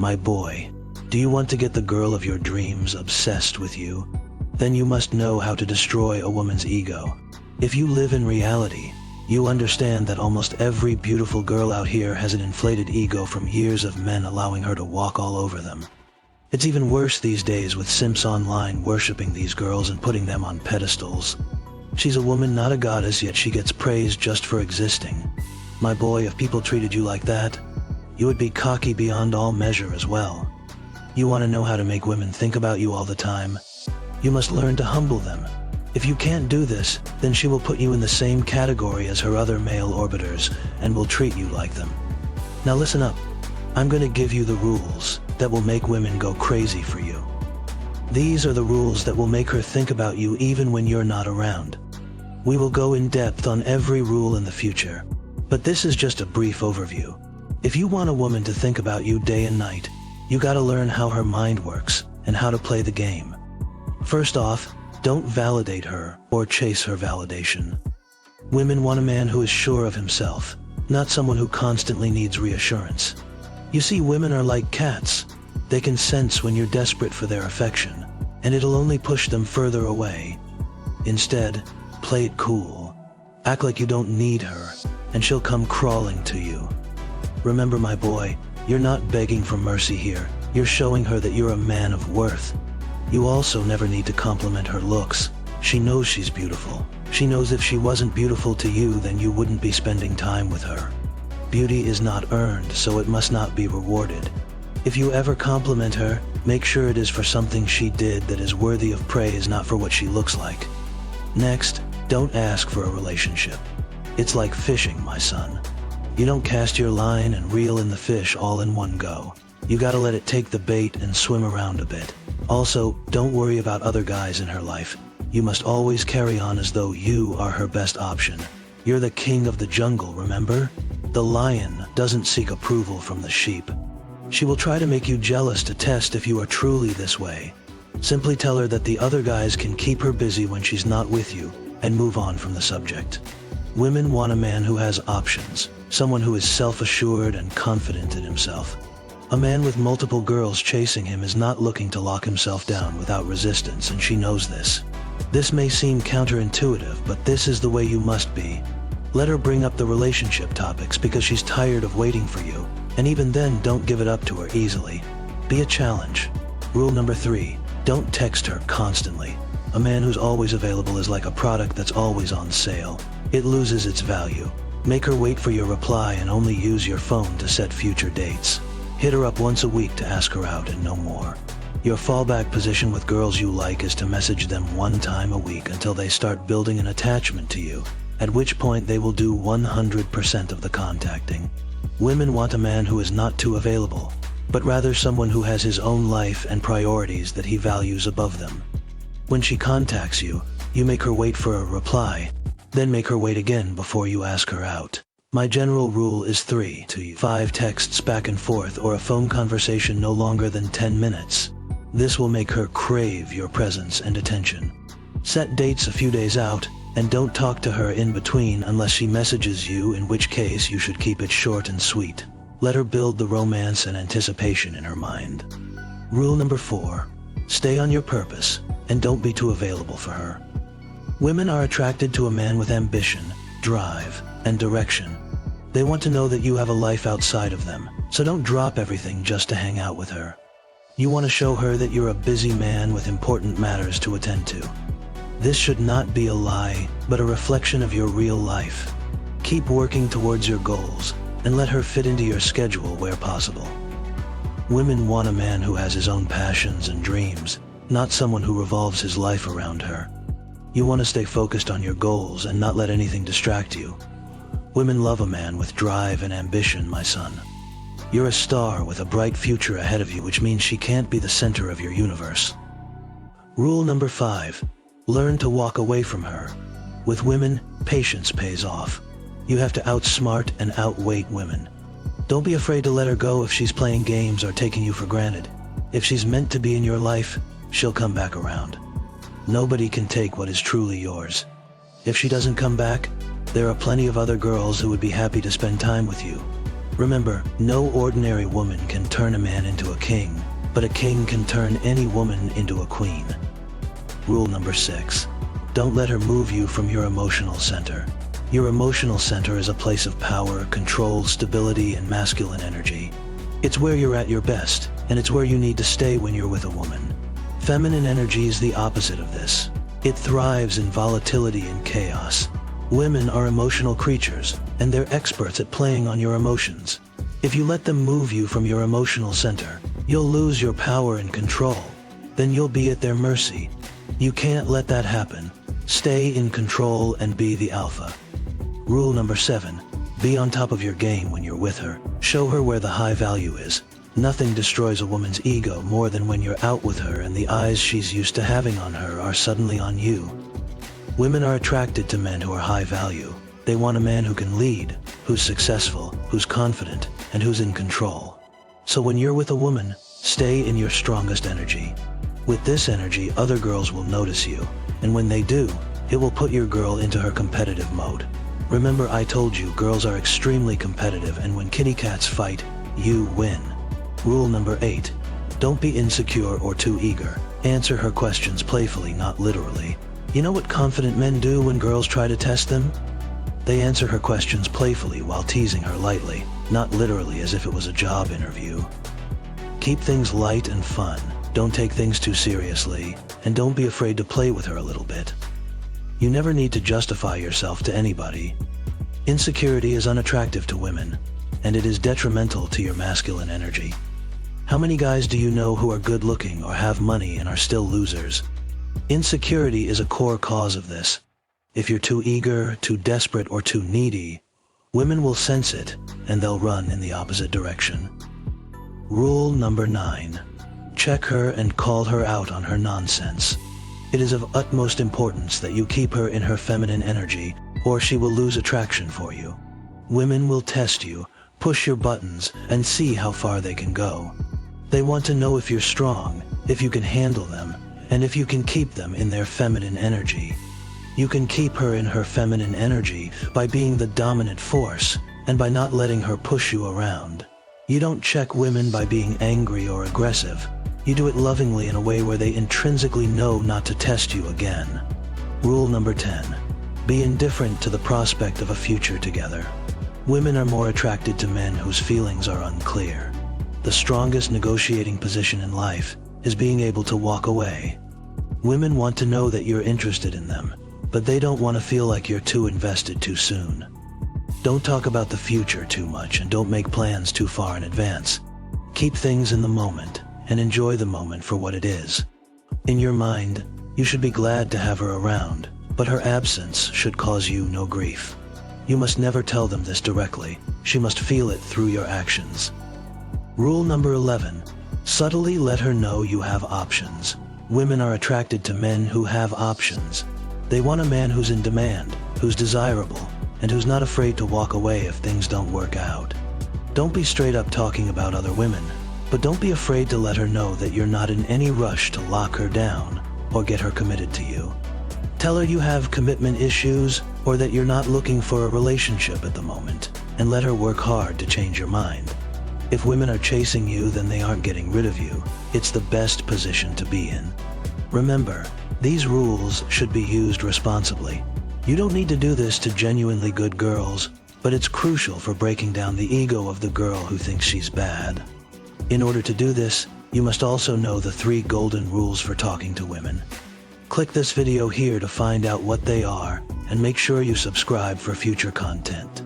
My boy, do you want to get the girl of your dreams obsessed with you? Then you must know how to destroy a woman's ego. If you live in reality, you understand that almost every beautiful girl out here has an inflated ego from years of men allowing her to walk all over them. It's even worse these days with simps online worshipping these girls and putting them on pedestals. She's a woman, not a goddess, yet she gets praised just for existing. My boy, if people treated you like that, you would be cocky beyond all measure as well. You want to know how to make women think about you all the time? You must learn to humble them. If you can't do this, then she will put you in the same category as her other male orbiters and will treat you like them. Now listen up. I'm going to give you the rules that will make women go crazy for you. These are the rules that will make her think about you even when you're not around. We will go in depth on every rule in the future, but this is just a brief overview. If you want a woman to think about you day and night, you gotta learn how her mind works and how to play the game. First off, don't validate her or chase her validation. Women want a man who is sure of himself, not someone who constantly needs reassurance. You see, women are like cats. They can sense when you're desperate for their affection, and it'll only push them further away. Instead, play it cool. Act like you don't need her, and she'll come crawling to you. Remember, my boy, you're not begging for mercy here. You're showing her that you're a man of worth. You also never need to compliment her looks. She knows she's beautiful. She knows if she wasn't beautiful to you, then you wouldn't be spending time with her. Beauty is not earned, so it must not be rewarded. If you ever compliment her, make sure it is for something she did that is worthy of praise, not for what she looks like. Next, don't ask for a relationship. It's like fishing, my son. You don't cast your line and reel in the fish all in one go. You gotta let it take the bait and swim around a bit. Also, don't worry about other guys in her life. You must always carry on as though you are her best option. You're the king of the jungle, remember? The lion doesn't seek approval from the sheep. She will try to make you jealous to test if you are truly this way. Simply tell her that the other guys can keep her busy when she's not with you, and move on from the subject. Women want a man who has options, someone who is self-assured and confident in himself. A man with multiple girls chasing him is not looking to lock himself down without resistance, and she knows this. This may seem counterintuitive, but this is the way you must be. Let her bring up the relationship topics because she's tired of waiting for you, and even then, don't give it up to her easily. Be a challenge. Rule number 3, don't text her constantly. A man who's always available is like a product that's always on sale. It loses its value. Make her wait for your reply and only use your phone to set future dates. Hit her up once a week to ask her out and no more. Your fallback position with girls you like is to message them one time a week until they start building an attachment to you, at which point they will do 100% of the contacting. Women want a man who is not too available, but rather someone who has his own life and priorities that he values above them. When she contacts you, you make her wait for a reply, then make her wait again before you ask her out. My general rule is 3 to 5 texts back and forth or a phone conversation no longer than 10 minutes. This will make her crave your presence and attention. Set dates a few days out, and don't talk to her in between unless she messages you, in which case you should keep it short and sweet. Let her build the romance and anticipation in her mind. Rule number 4, stay on your purpose and don't be too available for her. Women are attracted to a man with ambition, drive, and direction. They want to know that you have a life outside of them, so don't drop everything just to hang out with her. You want to show her that you're a busy man with important matters to attend to. This should not be a lie, but a reflection of your real life. Keep working towards your goals, and let her fit into your schedule where possible. Women want a man who has his own passions and dreams, not someone who revolves his life around her. You want to stay focused on your goals and not let anything distract you. Women love a man with drive and ambition, my son. You're a star with a bright future ahead of you, which means she can't be the center of your universe. Rule number 5, learn to walk away from her. With women, patience pays off. You have to outsmart and outweight women. Don't be afraid to let her go if she's playing games or taking you for granted. If she's meant to be in your life, she'll come back around. Nobody can take what is truly yours. If she doesn't come back, there are plenty of other girls who would be happy to spend time with you. Remember, no ordinary woman can turn a man into a king, but a king can turn any woman into a queen. Rule number 6. Don't let her move you from your emotional center. Your emotional center is a place of power, control, stability, and masculine energy. It's where you're at your best, and it's where you need to stay when you're with a woman. Feminine energy is the opposite of this. It thrives in volatility and chaos. Women are emotional creatures, and they're experts at playing on your emotions. If you let them move you from your emotional center, you'll lose your power and control. Then you'll be at their mercy. You can't let that happen. Stay in control and be the alpha. Rule number 7. Be on top of your game when you're with her. Show her where the high value is. Nothing destroys a woman's ego more than when you're out with her and the eyes she's used to having on her are suddenly on you. Women are attracted to men who are high value. They want a man who can lead, who's successful, who's confident, and who's in control. So when you're with a woman, stay in your strongest energy. With this energy, other girls will notice you, and when they do, it will put your girl into her competitive mode. Remember, I told you girls are extremely competitive, and when kitty cats fight, you win. Rule number 8. Don't be insecure or too eager. Answer her questions playfully, not literally. You know what confident men do when girls try to test them? They answer her questions playfully while teasing her lightly, not literally as if it was a job interview. Keep things light and fun. Don't take things too seriously, and don't be afraid to play with her a little bit. You never need to justify yourself to anybody. Insecurity is unattractive to women, and it is detrimental to your masculine energy. How many guys do you know who are good looking or have money and are still losers? Insecurity is a core cause of this. If you're too eager, too desperate, or too needy, women will sense it and they'll run in the opposite direction. Rule number 9. Check her and call her out on her nonsense. It is of utmost importance that you keep her in her feminine energy, or she will lose attraction for you. Women will test you, push your buttons, and see how far they can go. They want to know if you're strong, if you can handle them, and if you can keep them in their feminine energy. You can keep her in her feminine energy by being the dominant force and by not letting her push you around. You don't check women by being angry or aggressive. You do it lovingly in a way where they intrinsically know not to test you again. Rule number 10. Be indifferent to the prospect of a future together. Women are more attracted to men whose feelings are unclear. The strongest negotiating position in life is being able to walk away. Women want to know that you're interested in them, but they don't want to feel like you're too invested too soon. Don't talk about the future too much and don't make plans too far in advance. Keep things in the moment and enjoy the moment for what it is. In your mind, you should be glad to have her around, but her absence should cause you no grief. You must never tell them this directly. She must feel it through your actions. Rule number 11. Subtly let her know you have options. Women are attracted to men who have options. They want a man who's in demand, who's desirable, and who's not afraid to walk away if things don't work out. Don't be straight up talking about other women, but don't be afraid to let her know that you're not in any rush to lock her down or get her committed to you. Tell her you have commitment issues or that you're not looking for a relationship at the moment, and let her work hard to change your mind. If women are chasing you, then they aren't getting rid of you. It's the best position to be in. Remember, these rules should be used responsibly. You don't need to do this to genuinely good girls, but it's crucial for breaking down the ego of the girl who thinks she's bad. In order to do this, you must also know the 3 golden rules for talking to women. Click this video here to find out what they are, and make sure you subscribe for future content.